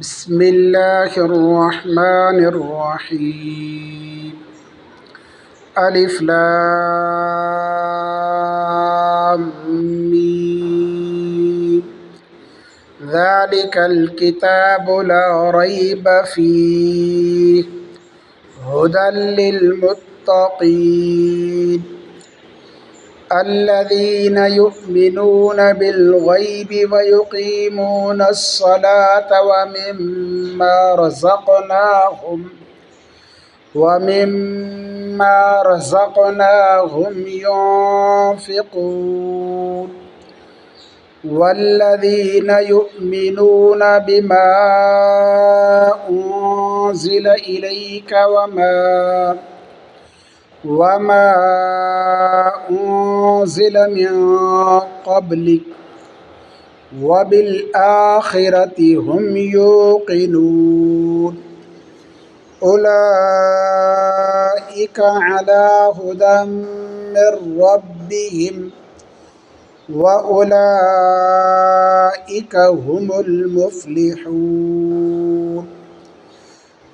بسم الله الرحمن الرحيم. ألف لام ميم. ذلك الكتاب لا ريب فيه هدى للمتقين الذين يؤمنون بالغيب ويقيمون الصلاة ومما رزقناهم ينفقون والذين يؤمنون بما أنزل إليك وما أنزل من قبلك وبالآخرة هم يوقنون أولئك على هدى من ربهم وأولئك هم المفلحون.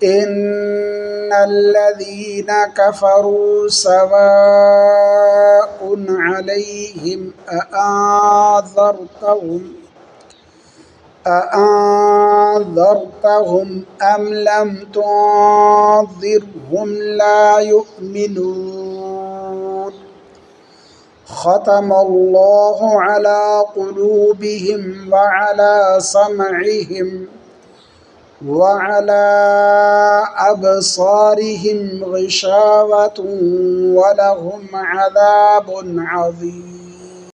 إن الذين كفروا سواء عليهم أأنذرتهم أم لم تنذرهم لا يؤمنون. ختم الله على قلوبهم وعلى سمعهم وعلى أبصارهم غشاوة ولهم عذاب عظيم.